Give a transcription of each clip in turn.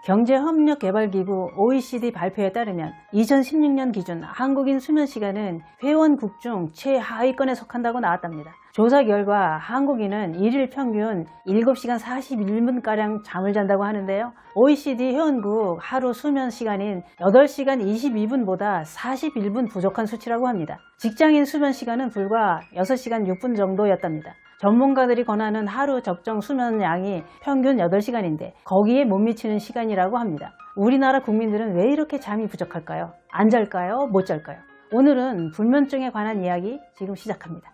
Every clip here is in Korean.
경제협력개발기구 OECD 발표에 따르면 2016년 기준 한국인 수면시간은 회원국 중 최하위권에 속한다고 나왔답니다. 조사 결과 한국인은 일일 평균 7시간 41분가량 잠을 잔다고 하는데요. OECD 회원국 하루 수면시간인 8시간 22분보다 41분 부족한 수치라고 합니다. 직장인 수면시간은 불과 6시간 6분 정도였답니다. 전문가들이 권하는 하루 적정 수면량이 평균 8시간인데 거기에 못 미치는 시간이라고 합니다. 우리나라 국민들은 왜 이렇게 잠이 부족할까요? 안 잘까요? 못 잘까요? 오늘은 불면증에 관한 이야기 지금 시작합니다.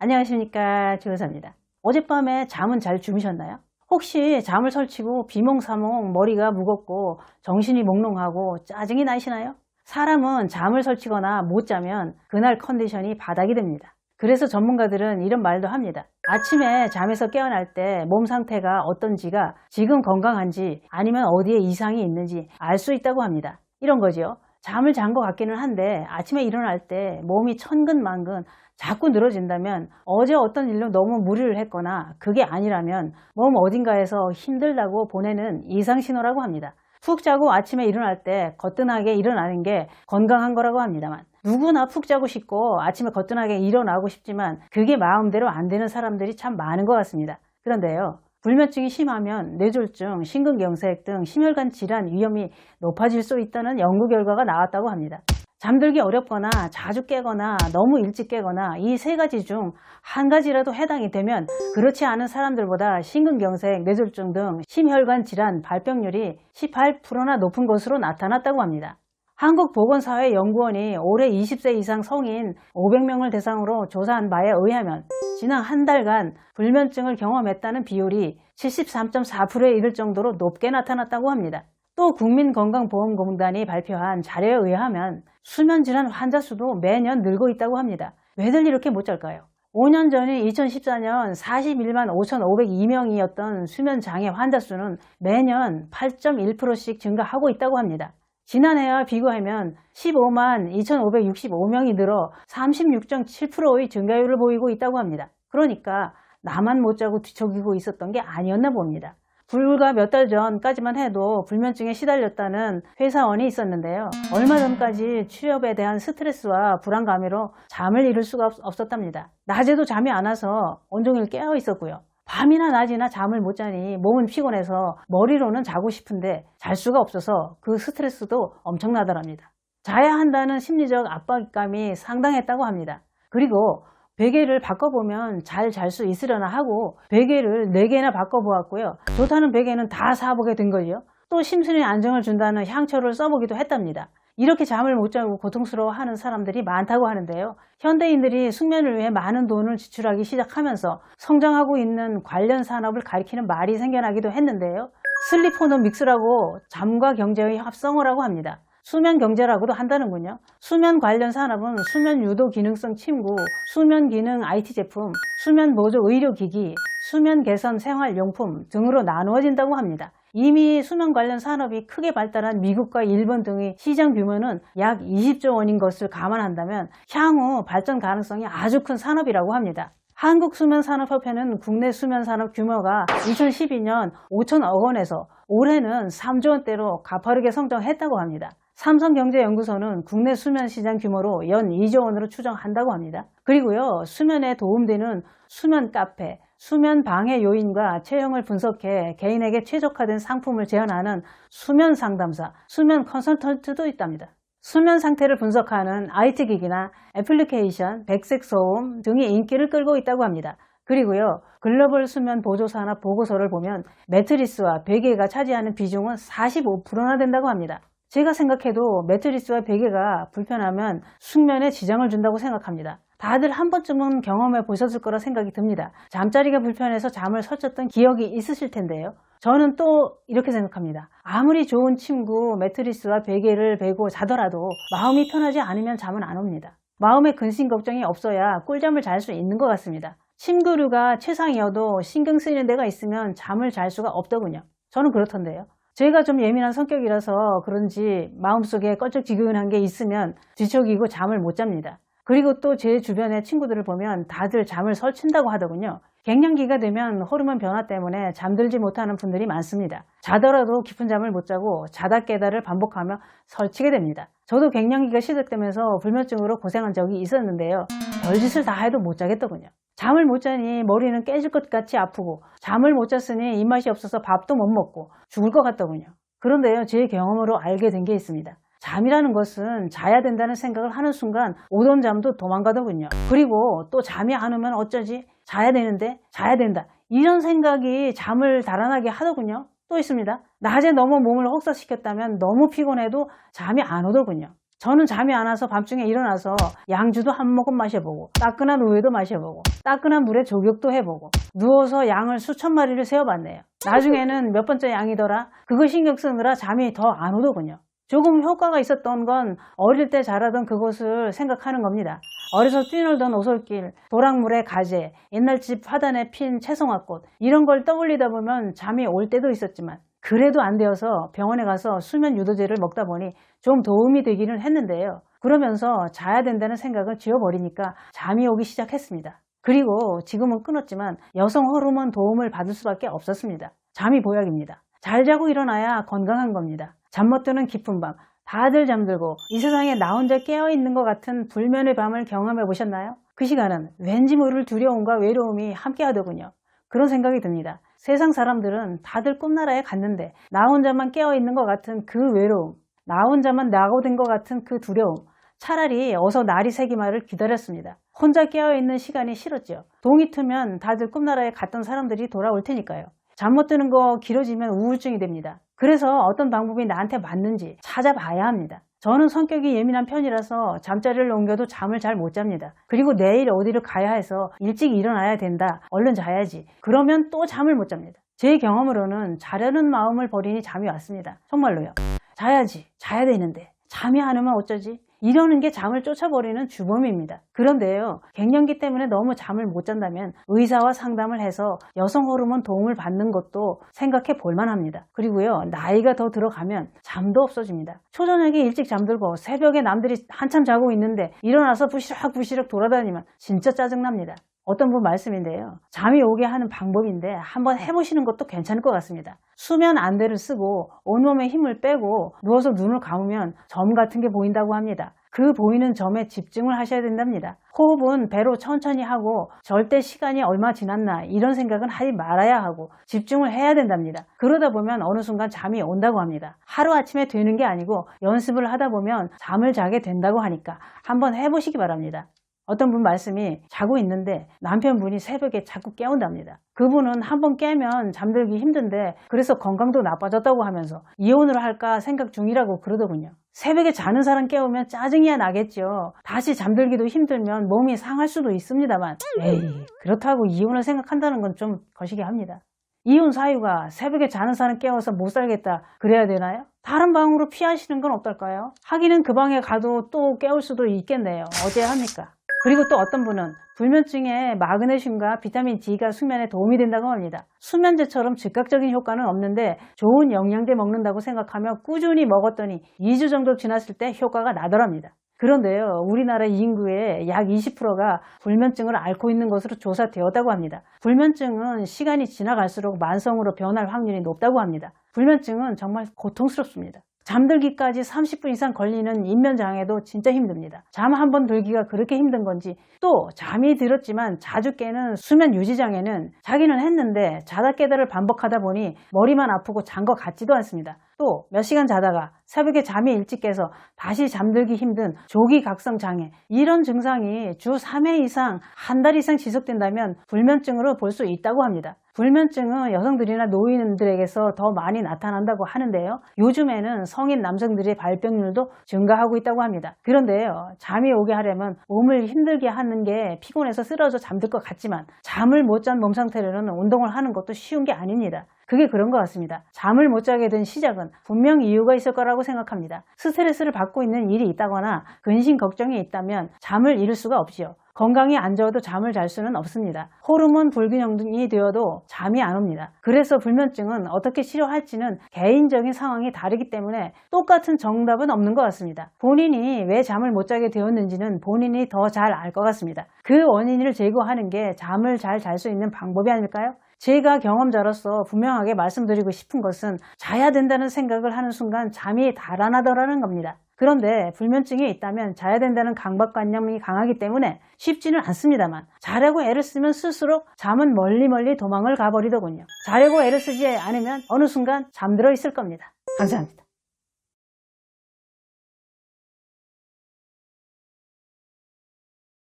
안녕하십니까, 주여사입니다. 어젯밤에 잠은 잘 주무셨나요? 혹시 잠을 설치고 비몽사몽 머리가 무겁고 정신이 몽롱하고 짜증이 나시나요? 사람은 잠을 설치거나 못 자면 그날 컨디션이 바닥이 됩니다. 그래서 전문가들은 이런 말도 합니다. 아침에 잠에서 깨어날 때 몸 상태가 어떤지가 지금 건강한지 아니면 어디에 이상이 있는지 알 수 있다고 합니다. 이런 거죠. 잠을 잔 것 같기는 한데 아침에 일어날 때 몸이 천근만근 자꾸 늘어진다면 어제 어떤 일로 너무 무리를 했거나 그게 아니라면 몸 어딘가에서 힘들다고 보내는 이상신호라고 합니다. 푹 자고 아침에 일어날 때 거뜬하게 일어나는 게 건강한 거라고 합니다만 누구나 푹 자고 싶고 아침에 거뜬하게 일어나고 싶지만 그게 마음대로 안 되는 사람들이 참 많은 것 같습니다. 그런데요, 불면증이 심하면 뇌졸중, 심근경색 등 심혈관 질환 위험이 높아질 수 있다는 연구 결과가 나왔다고 합니다. 잠들기 어렵거나 자주 깨거나 너무 일찍 깨거나 이 세 가지 중 한 가지라도 해당이 되면 그렇지 않은 사람들보다 심근경색, 뇌졸중 등 심혈관 질환 발병률이 18%나 높은 것으로 나타났다고 합니다. 한국보건사회연구원이 올해 20세 이상 성인 500명을 대상으로 조사한 바에 의하면 지난 한 달간 불면증을 경험했다는 비율이 73.4%에 이를 정도로 높게 나타났다고 합니다. 또 국민건강보험공단이 발표한 자료에 의하면 수면질환 환자 수도 매년 늘고 있다고 합니다. 왜들 이렇게 못 잘까요? 5년 전인 2014년 41만 5,502명이었던 수면장애 환자 수는 매년 8.1%씩 증가하고 있다고 합니다. 지난해와 비교하면 15만 2,565명이 늘어 36.7%의 증가율을 보이고 있다고 합니다. 그러니까 나만 못 자고 뒤척이고 있었던 게 아니었나 봅니다. 불과 몇 달 전까지만 해도 불면증에 시달렸다는 회사원이 있었는데요. 얼마 전까지 취업에 대한 스트레스와 불안감으로 잠을 이룰 수가 없었답니다. 낮에도 잠이 안 와서 온종일 깨어 있었고요. 밤이나 낮이나 잠을 못 자니 몸은 피곤해서 머리로는 자고 싶은데 잘 수가 없어서 그 스트레스도 엄청나더랍니다. 자야 한다는 심리적 압박감이 상당했다고 합니다. 그리고 베개를 바꿔보면 잘 잘 수 있으려나 하고 베개를 4개나 바꿔보았고요. 좋다는 베개는 다 사보게 된 거죠. 또 심신에 안정을 준다는 향초를 써보기도 했답니다. 이렇게 잠을 못 자고 고통스러워하는 사람들이 많다고 하는데요. 현대인들이 숙면을 위해 많은 돈을 지출하기 시작하면서 성장하고 있는 관련 산업을 가리키는 말이 생겨나기도 했는데요. 슬리포노믹스라고 잠과 경제의 합성어라고 합니다. 수면 경제라고도 한다는군요. 수면 관련 산업은 수면 유도 기능성 침구, 수면 기능 IT 제품, 수면 보조 의료기기, 수면 개선 생활용품 등으로 나누어진다고 합니다. 이미 수면 관련 산업이 크게 발달한 미국과 일본 등의 시장 규모는 약 20조 원인 것을 감안한다면 향후 발전 가능성이 아주 큰 산업이라고 합니다. 한국수면산업협회는 국내 수면산업 규모가 2012년 5천억 원에서 올해는 3조 원대로 가파르게 성장했다고 합니다. 삼성경제연구소는 국내 수면 시장 규모로 연 2조 원으로 추정한다고 합니다. 그리고요, 수면에 도움되는 수면 카페, 수면 방해 요인과 체형을 분석해 개인에게 최적화된 상품을 제안하는 수면 상담사, 수면 컨설턴트도 있답니다. 수면 상태를 분석하는 IT 기기나 애플리케이션, 백색 소음 등이 인기를 끌고 있다고 합니다. 그리고요, 글로벌 수면 보조산업 보고서를 보면 매트리스와 베개가 차지하는 비중은 45%나 된다고 합니다. 제가 생각해도 매트리스와 베개가 불편하면 숙면에 지장을 준다고 생각합니다. 다들 한 번쯤은 경험해 보셨을 거라 생각이 듭니다. 잠자리가 불편해서 잠을 설쳤던 기억이 있으실 텐데요. 저는 또 이렇게 생각합니다. 아무리 좋은 침구, 매트리스와 베개를 베고 자더라도 마음이 편하지 않으면 잠은 안 옵니다. 마음에 근심 걱정이 없어야 꿀잠을 잘 수 있는 것 같습니다. 침구류가 최상이어도 신경 쓰이는 데가 있으면 잠을 잘 수가 없더군요. 저는 그렇던데요. 제가 좀 예민한 성격이라서 그런지 마음속에 껄쩍지근한 게 있으면 뒤척이고 잠을 못 잡니다. 그리고 또 제 주변의 친구들을 보면 다들 잠을 설친다고 하더군요. 갱년기가 되면 호르몬 변화 때문에 잠들지 못하는 분들이 많습니다. 자더라도 깊은 잠을 못 자고 자다 깨다를 반복하며 설치게 됩니다. 저도 갱년기가 시작되면서 불면증으로 고생한 적이 있었는데요. 별짓을 다 해도 못 자겠더군요. 잠을 못 자니 머리는 깨질 것 같이 아프고, 잠을 못 잤으니 입맛이 없어서 밥도 못 먹고 죽을 것 같더군요. 그런데요, 제 경험으로 알게 된 게 있습니다. 잠이라는 것은 자야 된다는 생각을 하는 순간 오던 잠도 도망가더군요. 그리고 또 잠이 안 오면 어쩌지? 자야 되는데, 자야 된다, 이런 생각이 잠을 달아나게 하더군요. 또 있습니다. 낮에 너무 몸을 혹사시켰다면 너무 피곤해도 잠이 안 오더군요. 저는 잠이 안 와서 밤중에 일어나서 양주도 한 모금 마셔보고, 따끈한 우유도 마셔보고, 따끈한 물에 조격도 해보고, 누워서 양을 수천 마리를 세어봤네요. 나중에는 몇 번째 양이더라? 그거 신경 쓰느라 잠이 더 안 오더군요. 조금 효과가 있었던 건 어릴 때 자라던 그것을 생각하는 겁니다. 어려서 뛰놀던 오솔길, 도랑물의 가재, 옛날 집 화단에 핀 채송화꽃, 이런 걸 떠올리다 보면 잠이 올 때도 있었지만, 그래도 안 되어서 병원에 가서 수면 유도제를 먹다 보니 좀 도움이 되기는 했는데요. 그러면서 자야 된다는 생각을 지워버리니까 잠이 오기 시작했습니다. 그리고 지금은 끊었지만 여성 호르몬 도움을 받을 수밖에 없었습니다. 잠이 보약입니다. 잘 자고 일어나야 건강한 겁니다. 잠 못 드는 깊은 밤, 다들 잠들고 이 세상에 나 혼자 깨어있는 것 같은 불면의 밤을 경험해 보셨나요? 그 시간은 왠지 모를 두려움과 외로움이 함께 하더군요. 그런 생각이 듭니다. 세상 사람들은 다들 꿈나라에 갔는데 나 혼자만 깨어있는 것 같은 그 외로움, 나 혼자만 낙오된 것 같은 그 두려움, 차라리 어서 날이 새기말을 기다렸습니다. 혼자 깨어있는 시간이 싫었죠. 동이 트면 다들 꿈나라에 갔던 사람들이 돌아올 테니까요. 잠 못 드는 거 길어지면 우울증이 됩니다. 그래서 어떤 방법이 나한테 맞는지 찾아봐야 합니다. 저는 성격이 예민한 편이라서 잠자리를 옮겨도 잠을 잘 못 잡니다. 그리고 내일 어디를 가야 해서 일찍 일어나야 된다, 얼른 자야지, 그러면 또 잠을 못 잡니다. 제 경험으로는 자려는 마음을 버리니 잠이 왔습니다. 정말로요. 자야지, 자야 되는데 잠이 안 오면 어쩌지? 이러는 게 잠을 쫓아버리는 주범입니다. 그런데요, 갱년기 때문에 너무 잠을 못 잔다면 의사와 상담을 해서 여성 호르몬 도움을 받는 것도 생각해 볼 만합니다. 그리고요, 나이가 더 들어가면 잠도 없어집니다. 초저녁에 일찍 잠들고 새벽에 남들이 한참 자고 있는데 일어나서 부시럭부시럭 돌아다니면 진짜 짜증납니다. 어떤 분 말씀인데요, 잠이 오게 하는 방법인데 한번 해보시는 것도 괜찮을 것 같습니다. 수면 안대를 쓰고 온몸에 힘을 빼고 누워서 눈을 감으면 점 같은 게 보인다고 합니다. 그 보이는 점에 집중을 하셔야 된답니다. 호흡은 배로 천천히 하고 절대 시간이 얼마 지났나 이런 생각은 하지 말아야 하고 집중을 해야 된답니다. 그러다 보면 어느 순간 잠이 온다고 합니다. 하루아침에 되는 게 아니고 연습을 하다 보면 잠을 자게 된다고 하니까 한번 해보시기 바랍니다. 어떤 분 말씀이 자고 있는데 남편분이 새벽에 자꾸 깨운답니다. 그분은 한번 깨면 잠들기 힘든데 그래서 건강도 나빠졌다고 하면서 이혼을 할까 생각 중이라고 그러더군요. 새벽에 자는 사람 깨우면 짜증이야 나겠죠. 다시 잠들기도 힘들면 몸이 상할 수도 있습니다만, 에이, 그렇다고 이혼을 생각한다는 건 좀 거시기 합니다. 이혼 사유가 새벽에 자는 사람 깨워서 못 살겠다 그래야 되나요? 다른 방으로 피하시는 건 어떨까요? 하기는 그 방에 가도 또 깨울 수도 있겠네요. 어째 합니까? 그리고 또 어떤 분은 불면증에 마그네슘과 비타민 D가 수면에 도움이 된다고 합니다. 수면제처럼 즉각적인 효과는 없는데 좋은 영양제 먹는다고 생각하며 꾸준히 먹었더니 2주 정도 지났을 때 효과가 나더랍니다. 그런데요, 우리나라 인구의 약 20%가 불면증을 앓고 있는 것으로 조사되었다고 합니다. 불면증은 시간이 지나갈수록 만성으로 변할 확률이 높다고 합니다. 불면증은 정말 고통스럽습니다. 잠들기까지 30분 이상 걸리는 인면장애도 진짜 힘듭니다. 잠 한 번 들기가 그렇게 힘든 건지, 또 잠이 들었지만 자주 깨는 수면 유지장애는 자기는 했는데 자다 깨다를 반복하다 보니 머리만 아프고 잔 것 같지도 않습니다. 또 몇 시간 자다가 새벽에 잠이 일찍 깨서 다시 잠들기 힘든 조기각성 장애, 이런 증상이 주 3회 이상 한 달 이상 지속된다면 불면증으로 볼 수 있다고 합니다. 불면증은 여성들이나 노인들에게서 더 많이 나타난다고 하는데요. 요즘에는 성인 남성들의 발병률도 증가하고 있다고 합니다. 그런데요, 잠이 오게 하려면 몸을 힘들게 하는 게 피곤해서 쓰러져 잠들 것 같지만 잠을 못 잔 몸 상태로는 운동을 하는 것도 쉬운 게 아닙니다. 그게 그런 것 같습니다. 잠을 못 자게 된 시작은 분명 이유가 있을 거라고 생각합니다. 스트레스를 받고 있는 일이 있다거나 근심 걱정이 있다면 잠을 이룰 수가 없지요. 건강이 안 좋아도 잠을 잘 수는 없습니다. 호르몬 불균형이 되어도 잠이 안 옵니다. 그래서 불면증은 어떻게 치료할지는 개인적인 상황이 다르기 때문에 똑같은 정답은 없는 것 같습니다. 본인이 왜 잠을 못 자게 되었는지는 본인이 더 잘 알 것 같습니다. 그 원인을 제거하는 게 잠을 잘 잘 수 있는 방법이 아닐까요? 제가 경험자로서 분명하게 말씀드리고 싶은 것은 자야 된다는 생각을 하는 순간 잠이 달아나더라는 겁니다. 그런데 불면증이 있다면 자야 된다는 강박관념이 강하기 때문에 쉽지는 않습니다만 자려고 애를 쓰면 쓸수록 잠은 멀리 도망을 가버리더군요. 자려고 애를 쓰지 않으면 어느 순간 잠들어 있을 겁니다. 감사합니다.